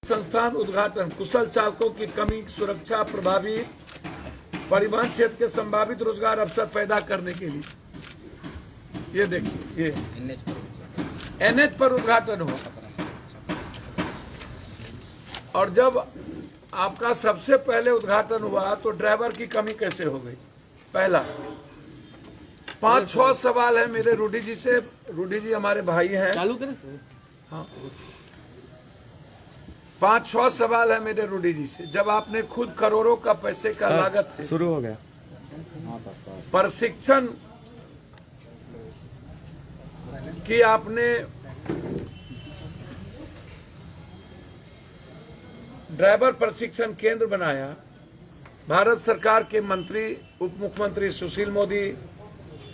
संस्थान उद्घाटन, कुशल चालकों की कमी, सुरक्षा, प्रभावी परिवहन क्षेत्र के संभावित रोजगार अवसर पैदा करने के लिए। ये देखिए, ये एनएच पर उद्घाटन हो। और जब आपका सबसे पहले उद्घाटन हुआ तो ड्राइवर की कमी कैसे हो गई? पहला 5-6 सवाल है मेरे रूडी जी से। रूडी जी हमारे भाई हैं। चालू करें? हाँ, 5-6 सवाल है मेरे रूडी जी से। जब आपने खुद करोड़ों का पैसे का लागत से शुरू हो गया प्रशिक्षण की, आपने ड्राइवर प्रशिक्षण केंद्र बनाया, भारत सरकार के मंत्री, उप मुख्यमंत्री सुशील मोदी,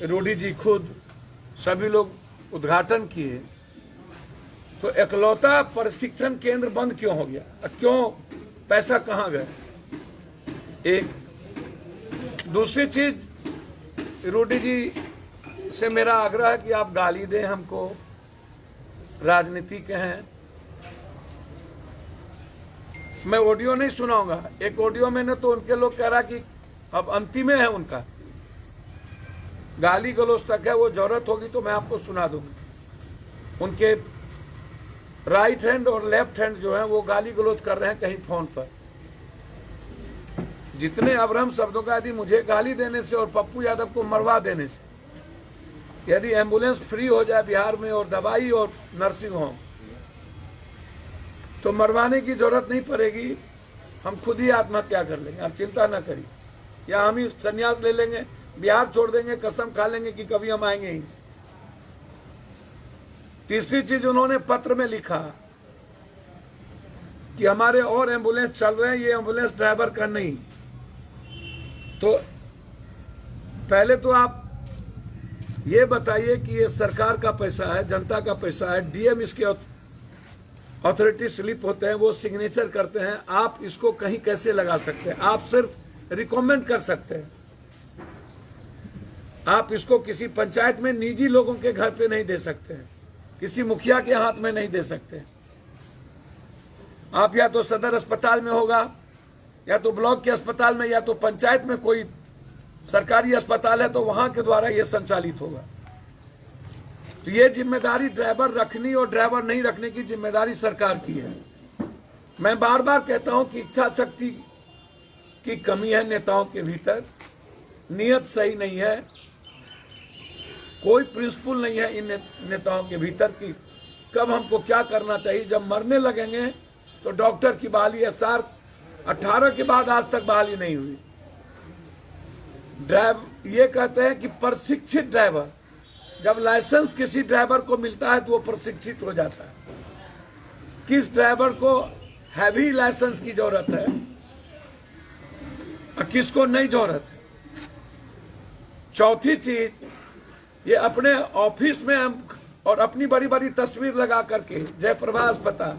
रूडी जी खुद, सभी लोग उद्घाटन किए, तो इकलौता प्रशिक्षण केंद्र बंद क्यों हो गया? क्यों? पैसा कहाँ गया? एक दूसरी चीज, रूडी जी से मेरा आग्रह है कि आप गाली दें हमको, राजनीतिक हैं। मैं ऑडियो नहीं सुनाऊंगा। एक ऑडियो में न तो उनके लोग कह रहा कि अब अंतिम है उनका, गाली गलौज तक है, वो जरूरत होगी तो मैं आपको सुना दूंगा। उनके राइट हैंड और लेफ्ट हैंड जो है वो गाली गलौज कर रहे हैं कहीं फोन पर। जितने अभ्रम शब्दों का, यदि मुझे गाली देने से और पप्पू यादव को मरवा देने से, यदि एम्बुलेंस फ्री हो जाए बिहार में और दवाई और नर्सिंग होम, तो मरवाने की जरूरत नहीं पड़ेगी। हम खुद ही आत्महत्या कर लेंगे, आप चिंता ना करिए। या हम ही संन्यास ले लेंगे, बिहार छोड़ देंगे, कसम खा लेंगे कि कभी हम आएंगे ही। तीसरी चीज, उन्होंने पत्र में लिखा कि हमारे और एम्बुलेंस चल रहे हैं, ये एम्बुलेंस ड्राइवर का नहीं। तो पहले तो आप ये बताइए कि ये सरकार का पैसा है, जनता का पैसा है, डीएम इसके अथॉरिटी स्लिप होते हैं, वो सिग्नेचर करते हैं। आप इसको कहीं कैसे लगा सकते हैं? आप सिर्फ रिकमेंड कर सकते हैं। आप इसको किसी पंचायत में निजी लोगों के घर पे नहीं दे सकते हैं, किसी मुखिया के हाथ में नहीं दे सकते। आप या तो सदर अस्पताल में होगा, या तो ब्लॉक के अस्पताल में, या तो पंचायत में कोई सरकारी अस्पताल है तो वहां के द्वारा यह संचालित होगा। तो ये जिम्मेदारी ड्राइवर रखनी और ड्राइवर नहीं रखने की जिम्मेदारी सरकार की है। मैं बार बार कहता हूं कि इच्छा शक्ति की कमी है नेताओं के भीतर, नियत सही नहीं है, कोई प्रिंसिपल नहीं है इन नेताओं के भीतर कि कब हमको क्या करना चाहिए। जब मरने लगेंगे तो डॉक्टर की बहाली SR 18 के बाद आज तक बहाली नहीं हुई। ये कहते हैं कि प्रशिक्षित ड्राइवर, जब लाइसेंस किसी ड्राइवर को मिलता है तो वो प्रशिक्षित हो जाता है। किस ड्राइवर को हैवी लाइसेंस की जरूरत है और किसको नहीं जरूरत है? चौथी चीज, ये अपने ऑफिस में और अपनी बड़ी बड़ी तस्वीर लगा करके जयप्रभा अस्पताल,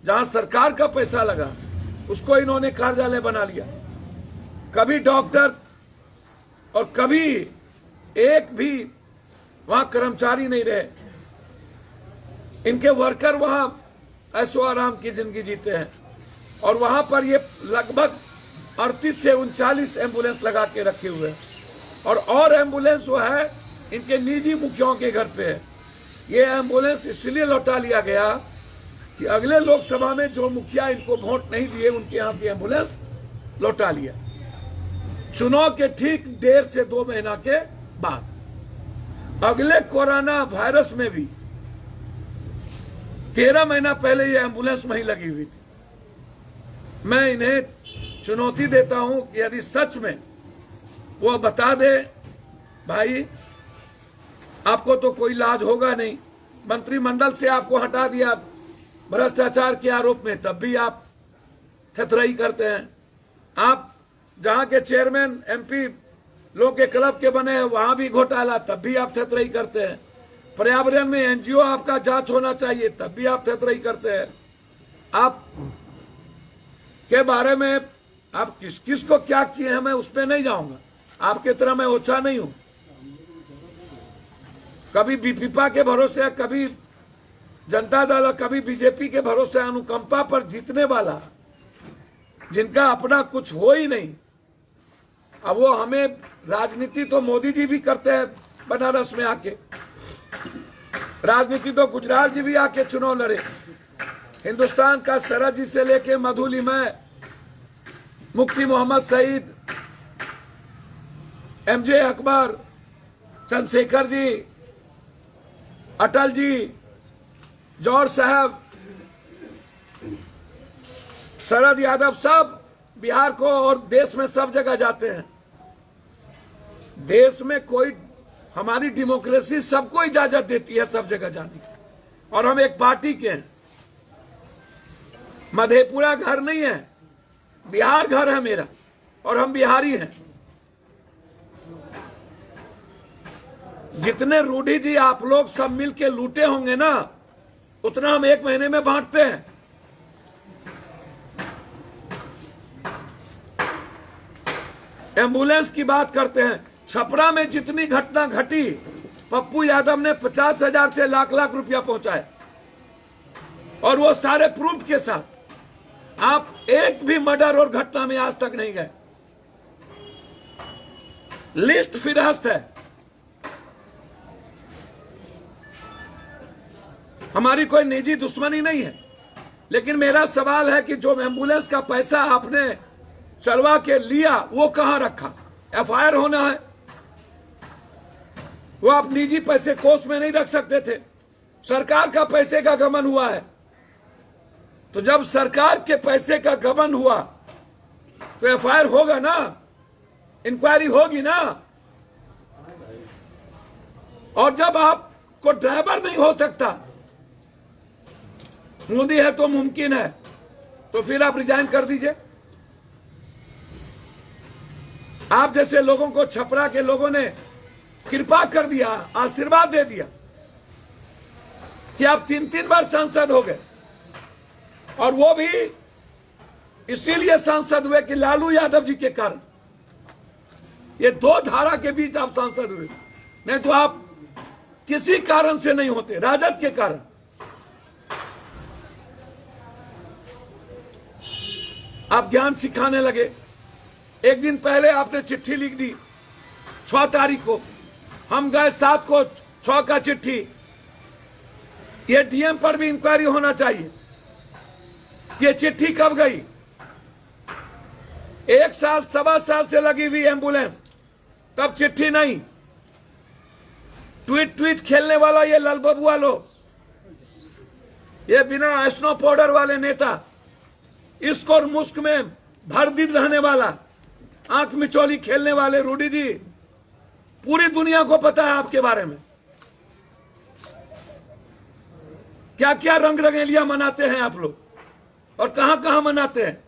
जहां सरकार का पैसा लगा, उसको इन्होंने कार्यालय बना लिया। कभी डॉक्टर और कभी एक भी वहां कर्मचारी नहीं रहे। इनके वर्कर वहां ऐशो आराम की जिंदगी जीते हैं, और वहां पर ये लगभग 38 से 39 एम्बुलेंस लगा के रखे हुए हैं। और एम्बुलेंस वो है इनके निजी मुखियाओं के घर पे है। ये एम्बुलेंस इसलिए लौटा लिया गया कि अगले लोकसभा में जो मुखिया इनको वोट नहीं दिए, उनके यहां से एम्बुलेंस लौटा लिया। चुनाव के ठीक 1.5 से 2 महीना के बाद, अगले कोरोना वायरस में भी 13 महीना पहले ये एम्बुलेंस वहीं लगी हुई थी। मैं इन्हें चुनौती देता हूं कि यदि सच में वो बता दे, भाई आपको तो कोई लाज होगा नहीं, मंत्रिमंडल से आपको हटा दिया भ्रष्टाचार के आरोप में, तब भी आप थतरई करते हैं। आप जहां के चेयरमैन MP लोग के क्लब के बने हैं, वहां भी घोटाला, तब भी आप थतरई करते हैं। पर्यावरण में NGO आपका जांच होना चाहिए, तब भी आप थतरई करते हैं। आप के बारे में आप किस किस को क्या किए हैं मैं उस पर नहीं जाऊंगा, आपके तरह मैं ओछा नहीं हूं। कभी बीपीपा के भरोसे, कभी जनता दल और कभी बीजेपी के भरोसे अनुकंपा पर जीतने वाला, जिनका अपना कुछ हो ही नहीं। अब वो हमें राजनीति तो मोदी जी भी करते हैं बनारस में आके, राजनीति तो गुजराल जी भी आके चुनाव लड़े। हिंदुस्तान का शरद जी से लेके मधुलिमय, मुफ्ती मोहम्मद सईद, एमजे अकबर, चंद्रशेखर जी, अटल जी, जौहर साहब, शरद यादव, सब बिहार को और देश में सब जगह जाते हैं। देश में कोई, हमारी डेमोक्रेसी सबको इजाजत देती है सब जगह जाने की, और हम एक पार्टी के हैं। मधेपुरा घर नहीं है, बिहार घर है मेरा, और हम बिहारी हैं। जितने रूढ़ी जी आप लोग सब मिल के लूटे होंगे ना, उतना हम एक महीने में बांटते हैं। एम्बुलेंस की बात करते हैं, छपरा में जितनी घटना घटी, पप्पू यादव ने 50,000 से लाख लाख रुपया पहुंचाए, और वो सारे प्रूफ के साथ। आप एक भी मर्डर और घटना में आज तक नहीं गए। लिस्ट फिरहस्त है। हमारी कोई निजी दुश्मनी नहीं है, लेकिन मेरा सवाल है कि जो एम्बुलेंस का पैसा आपने चलवा के लिया, वो कहां रखा? एफआईआर होना है। वो आप निजी पैसे कोष में नहीं रख सकते थे। सरकार का पैसे का गबन हुआ है, तो जब सरकार के पैसे का गबन हुआ तो एफआईआर होगा ना, इंक्वायरी होगी ना। और जब आपको ड्राइवर नहीं हो सकता, मोदी है तो मुमकिन है, तो फिर आप रिजाइन कर दीजिए। आप जैसे लोगों को छपरा के लोगों ने कृपा कर दिया, आशीर्वाद दे दिया कि आप 3-3 बार सांसद हो गए, और वो भी इसीलिए सांसद हुए कि लालू यादव जी के कारण। ये दो धारा के बीच आप सांसद हुए, नहीं तो आप किसी कारण से नहीं होते, राजद के कारण। आप ज्ञान सिखाने लगे। एक दिन पहले आपने चिट्ठी लिख दी 6 तारीख को, हम गए 7 को, 6 का चिट्ठी। ये डीएम पर भी इंक्वायरी होना चाहिए। ये चिट्ठी कब गई? 1 साल, 1.25 साल से लगी हुई एम्बुलेंस, तब चिट्ठी नहीं। ट्वीट खेलने वाला ये ललबबुआ लोग, ये बिना स्नो पाउडर वाले नेता, इसको और मुस्क में भर दिन रहने वाला, आंख मिचौली खेलने वाले रूडी जी, पूरी दुनिया को पता है आपके बारे में। क्या क्या रंग रंगेलियां मनाते हैं आप लोग, और कहां कहां मनाते हैं।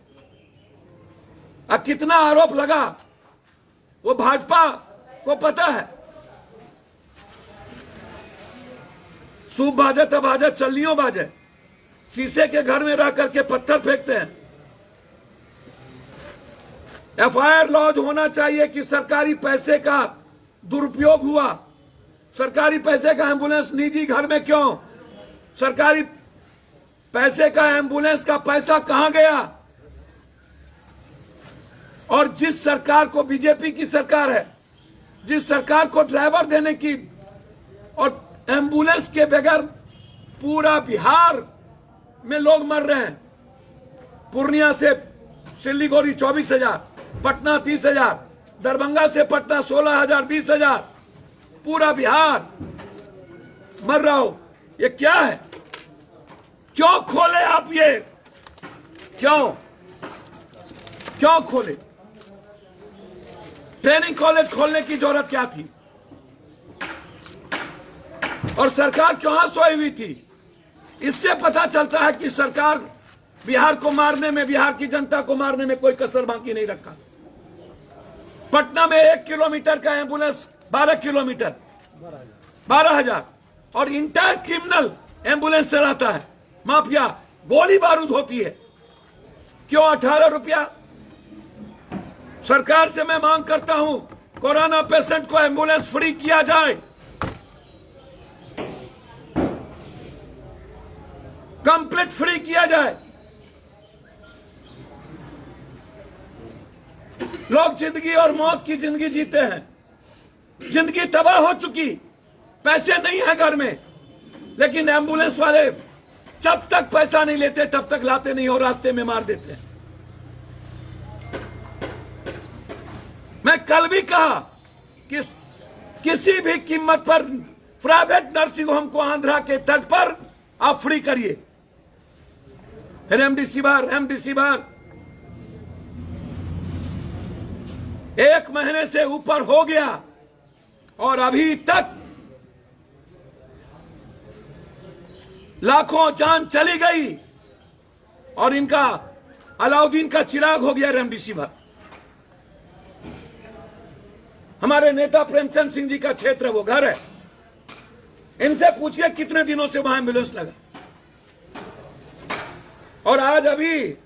कितना आरोप लगा, वो भाजपा को पता है। सूप बाजे तब बाजे, चलनियों बाजे। शीशे के घर में रह करके पत्थर फेंकते हैं। एफआईआर लॉन्च होना चाहिए कि सरकारी पैसे का दुरुपयोग हुआ। सरकारी पैसे का एम्बुलेंस निजी घर में क्यों? सरकारी पैसे का एम्बुलेंस का पैसा कहां गया? और जिस सरकार को, बीजेपी की सरकार है, जिस सरकार को ड्राइवर देने की और एम्बुलेंस के बगैर पूरा बिहार में लोग मर रहे हैं। पूर्णिया से सिलीगुड़ी 24,000, पटना 30,000, दरभंगा से पटना 16,000, 20,000, पूरा बिहार मर रहा हो। ये क्या है? क्यों खोले आप ये? क्यों खोले? ट्रेनिंग कॉलेज खोलने की जरूरत क्या थी? और सरकार कहां सोई हुई थी? इससे पता चलता है कि सरकार बिहार को मारने में, बिहार की जनता को मारने में कोई कसर बाकी नहीं रखा। पटना में 1 किलोमीटर का एम्बुलेंस 12 किलोमीटर, 12,000, और इंटायर क्रिमिनल एम्बुलेंस चलाता है, माफिया, गोली बारूद होती है। क्यों 18 रुपया? सरकार से मैं मांग करता हूं, कोरोना पेशेंट को एम्बुलेंस फ्री किया जाए। कंप्लीट फ्री किया जाए। लोग जिंदगी और मौत की जिंदगी जीते हैं, जिंदगी तबाह हो चुकी, पैसे नहीं है घर में, लेकिन एम्बुलेंस वाले जब तक पैसा नहीं लेते तब तक लाते नहीं और रास्ते में मार देते हैं। मैं कल भी कहा कि किसी भी कीमत पर प्राइवेट नर्सिंग होम को आंध्रा के तर्ज पर आप फ्री करिए। रेमडेसिविर 1 महीने से ऊपर हो गया और अभी तक लाखों जान चली गई और इनका अलाउद्दीन का चिराग हो गया रेमडेसिविर। हमारे नेता प्रेमचंद सिंह जी का क्षेत्र वो घर है, इनसे पूछिए कितने दिनों से वहां एम्बुलेंस लगा। और आज अभी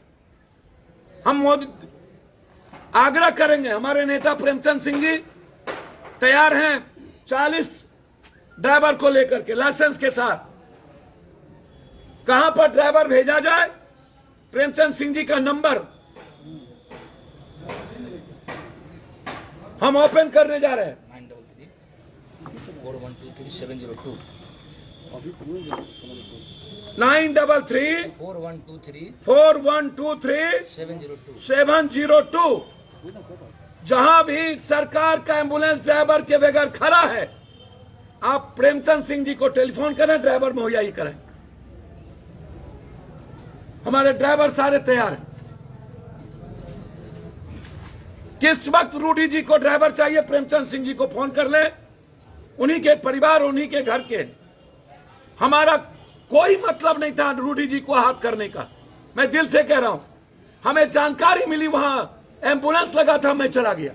हम मोदी आग्रह करेंगे, हमारे नेता प्रेमचंद सिंह जी तैयार हैं 40 ड्राइवर को लेकर के लाइसेंस के साथ। कहां पर ड्राइवर भेजा जाए, प्रेमचंद सिंह जी का नंबर हम ओपन करने जा रहे हैं। 934123 9334123 702। जहां भी सरकार का एम्बुलेंस ड्राइवर के बगैर खड़ा है, आप प्रेमचंद सिंह जी को टेलीफोन करें, ड्राइवर मुहैया ही करें। हमारे ड्राइवर सारे तैयार हैं। किस वक्त रूडी जी को ड्राइवर चाहिए, प्रेमचंद सिंह जी को फोन कर ले, उन्हीं के परिवार, उन्हीं के घर के। हमारा कोई मतलब नहीं था रूडी जी को हाथ करने का, मैं दिल से कह रहा हूं। हमें जानकारी मिली वहां एम्बुलेंस लगा था, मैं चला गया,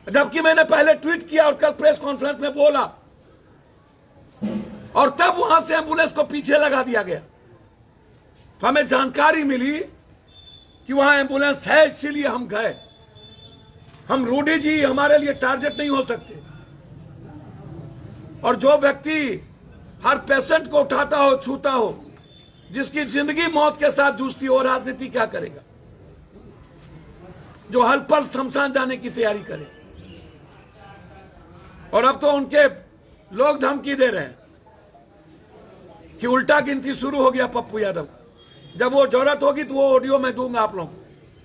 जबकि मैंने पहले ट्वीट किया और कल प्रेस कॉन्फ्रेंस में बोला, और तब वहां से एम्बुलेंस को पीछे लगा दिया गया। तो हमें जानकारी मिली कि वहां एम्बुलेंस है, इसीलिए हम गए। हम रूडी जी हमारे लिए टारगेट नहीं हो सकते। और जो व्यक्ति हर पेशेंट को उठाता हो, छूता हो, जिसकी जिंदगी मौत के साथ जूझती हो, राजनीति क्या करेगा? जो हर पल शमशान जाने की तैयारी करे। और अब तो उनके लोग धमकी दे रहे हैं कि उल्टा गिनती शुरू हो गया पप्पू यादव। जब वो जरूरत होगी तो वो ऑडियो मैं दूंगा आप लोगों को।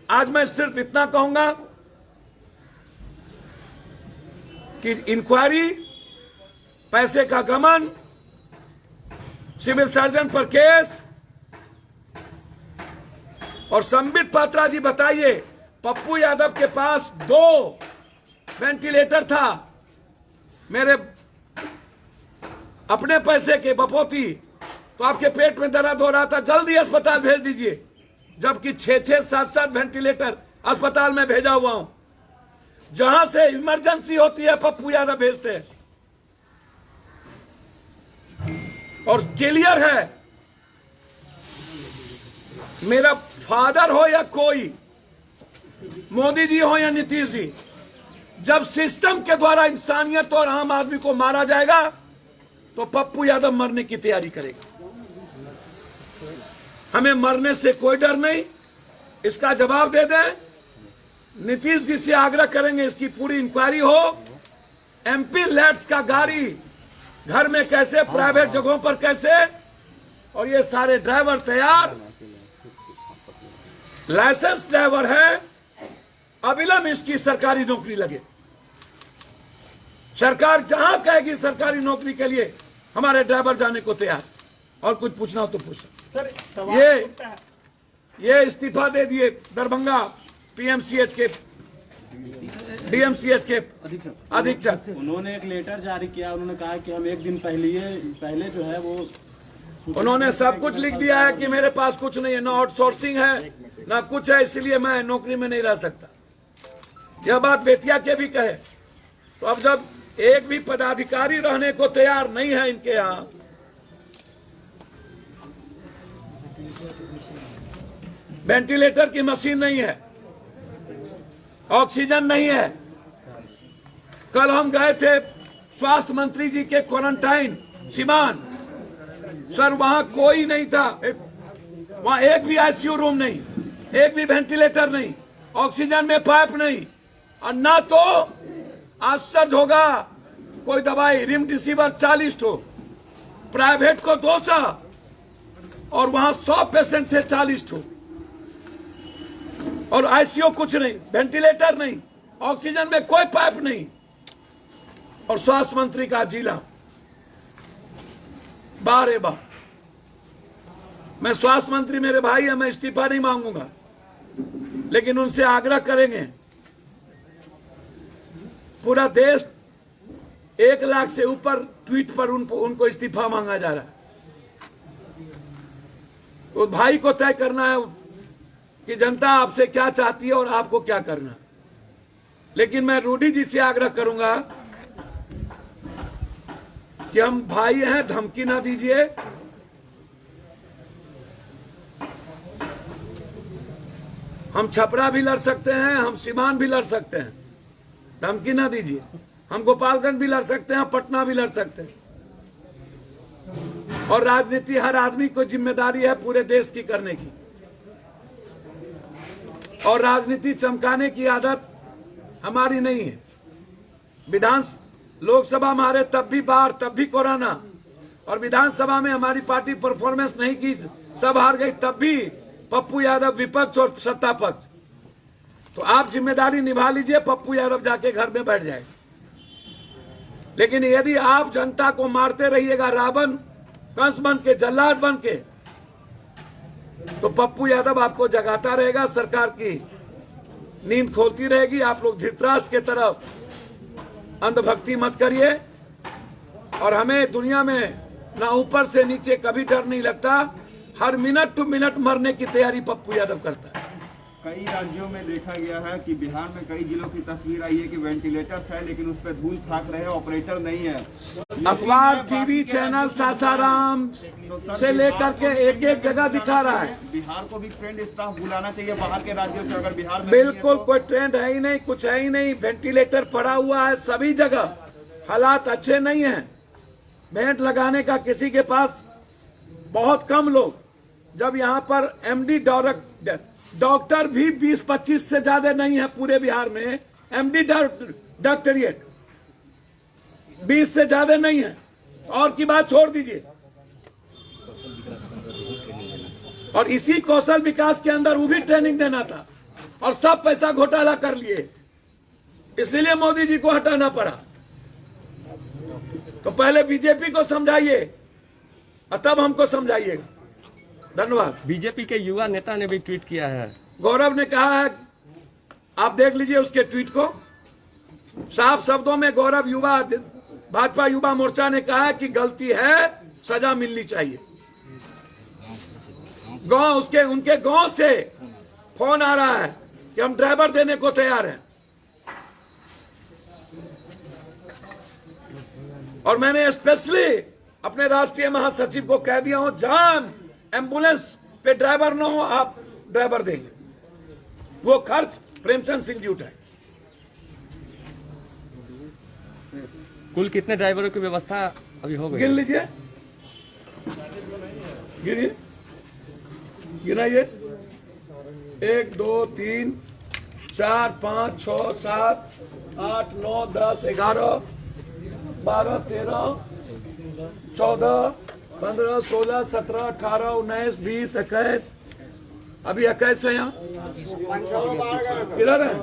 आज मैं सिर्फ इतना कहूंगा कि इंक्वायरी, पैसे का गमन, सिविल सर्जन पर केस। और संबित पात्रा जी बताइए, पप्पू यादव के पास 2 वेंटिलेटर था, मेरे अपने पैसे के बपोती, तो आपके पेट में दर्द हो रहा था, जल्दी अस्पताल भेज दीजिए। जबकि 6-6, 7-7 वेंटिलेटर अस्पताल में भेजा हुआ हूं। जहां से इमरजेंसी होती है पप्पू यादव भेजते हैं। और क्लियर है, मेरा फादर हो या कोई, मोदी जी हो या नीतीश जी, जब सिस्टम के द्वारा इंसानियत और आम आदमी को मारा जाएगा तो पप्पू यादव मरने की तैयारी करेगा। हमें मरने से कोई डर नहीं, इसका जवाब दे दें। नीतीश जी से आग्रह करेंगे इसकी पूरी इंक्वायरी हो। एमपी लैट्स का गाड़ी घर में कैसे, प्राइवेट जगहों पर कैसे, और ये सारे ड्राइवर तैयार, लाइसेंस ड्राइवर है, अविलंब इसकी सरकारी नौकरी लगे। सरकार जहां कहेगी सरकारी नौकरी के लिए हमारे ड्राइवर जाने को तैयार। और कुछ पूछना हो तो पूछो। ये इस्तीफा दे दिए दरभंगा पीएमसीएच के, डीएमसीएच के अधीक्षक। उन्होंने एक लेटर जारी किया, उन्होंने कहा कि हम 1 दिन पहले जो है वो, उन्होंने सब कुछ लिख दिया है कि मेरे पास कुछ नहीं है, ना आउटसोर्सिंग है ना कुछ है, इसलिए मैं नौकरी में नहीं रह सकता। यह बात बेतिया के भी कहे। तो अब जब एक भी पदाधिकारी रहने को तैयार नहीं है इनके यहां, वेंटिलेटर की मशीन नहीं है, ऑक्सीजन नहीं है। कल हम गए थे स्वास्थ्य मंत्री जी के क्वारंटाइन सिवान, सर वहां कोई नहीं था, वहां एक भी आईसीयू रूम नहीं, एक भी वेंटिलेटर नहीं, ऑक्सीजन में पाइप नहीं, और ना तो आश्चर्य होगा कोई दवाई रेमडेसिविर 40 ठो, प्राइवेट को 200, और वहां 100 पेशेंट थे 40 ठो, और आईसीयू कुछ नहीं, वेंटिलेटर नहीं, ऑक्सीजन में कोई पाइप नहीं, और स्वास्थ्य मंत्री का जिला बारे बार। मैं स्वास्थ्य मंत्री मेरे भाई है, मैं इस्तीफा नहीं मांगूंगा, लेकिन उनसे आग्रह करेंगे, पूरा देश 1 लाख से ऊपर ट्वीट पर उनको इस्तीफा मांगा जा रहा है। तो भाई को तय करना है कि जनता आपसे क्या चाहती है और आपको क्या करना है। लेकिन मैं रूडी जी से आग्रह करूंगा कि हम भाई हैं, धमकी ना दीजिए। हम छपरा भी लड़ सकते हैं, हम सीवान भी लड़ सकते हैं, धमकी ना दीजिए। हम गोपालगंज भी लड़ सकते हैं, पटना भी लड़ सकते हैं। और राजनीति हर आदमी को जिम्मेदारी है पूरे देश की करने की, और राजनीति चमकाने की आदत हमारी नहीं है। लोकसभा में हारे तब भी बाढ़, तब भी कोरोना, और विधानसभा में हमारी पार्टी परफॉर्मेंस नहीं की, सब हार गई, तब भी पप्पू यादव विपक्ष और सत्ता पक्ष। तो आप जिम्मेदारी निभा लीजिए, पप्पू यादव जाके घर में बैठ जाए। लेकिन यदि आप जनता को मारते रहिएगा रावण कंस बन के, जल्लाद बन के, तो पप्पू यादव आपको जगाता रहेगा, सरकार की नींद खोलती रहेगी। आप लोग धृतराष्ट्र के तरफ अंधभक्ति मत करिए। और हमें दुनिया में ना ऊपर से नीचे कभी डर नहीं लगता, हर मिनट टू मिनट मरने की तैयारी पप्पू यादव करता है। कई राज्यों में देखा गया है कि बिहार में कई जिलों की तस्वीर आई है कि वेंटिलेटर है लेकिन उस पर धूल फाक रहे, ऑपरेटर नहीं है। अखबार, टीवी चैनल सासाराम से लेकर के एक एक जगह दिखा रहा है। बिहार को भी ट्रेंड स्टाफ बुलाना चाहिए बाहर के राज्यों से, अगर बिहार में बिल्कुल कोई ट्रेंड है ही नहीं, कुछ है ही नहीं। वेंटिलेटर पड़ा हुआ है सभी जगह, हालात अच्छे नहीं है। बेड लगाने का किसी के पास बहुत कम लोग, जब यहाँ पर एमडी डॉक्टर भी 20-25 से ज्यादा नहीं है पूरे बिहार में। एमडी डॉक्टरेट 20 से ज्यादा नहीं है, और की बात छोड़ दीजिए। और इसी कौशल विकास के अंदर वो भी ट्रेनिंग देना था, और सब पैसा घोटाला कर लिए, इसीलिए मोदी जी को हटाना पड़ा। तो पहले बीजेपी को समझाइए और तब हमको समझाइएगा। धन्यवाद। बीजेपी के युवा नेता ने भी ट्वीट किया है, गौरव ने कहा है, आप देख लीजिए उसके ट्वीट को, साफ शब्दों में गौरव भाजपा युवा मोर्चा ने कहा है कि गलती है, सजा मिलनी चाहिए। उनके गांव से फोन आ रहा है कि हम ड्राइवर देने को तैयार हैं। और मैंने स्पेशली अपने राष्ट्रीय महासचिव को कह दिया हूं, जहां एम्बुलेंस पे ड्राइवर न हो, आप ड्राइवर देंगे, वो खर्च प्रेमचंद सिंह जी उठाए। कुल कितने ड्राइवरों की व्यवस्था अभी हो गई? गिन लीजिए, गिनाइए। 1 2 3 4 5 6 7 8 9 10 11 12 13 14 15 16 17 18 19 20 21, अभी 21 है यहाँ। किधर है?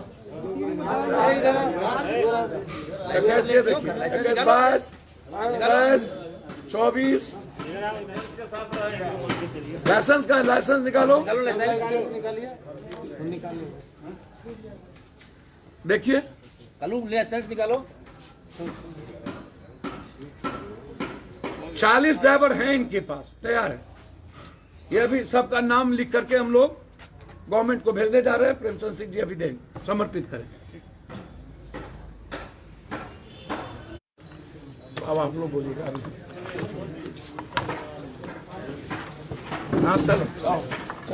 21 ये देखिए, 21 22 23 24। लाइसेंस का लाइसेंस निकालो, देखिए लाइसेंस निकालो। 40 ड्राइवर हैं इनके पास, तैयार है। ये भी सबका नाम लिख करके हम लोग गवर्नमेंट को भेजने जा रहे हैं। प्रेमचंद सिंह जी अभी देंगे, समर्पित करें। अब आप लोग बोलिएगा। हाँ चलो आओ।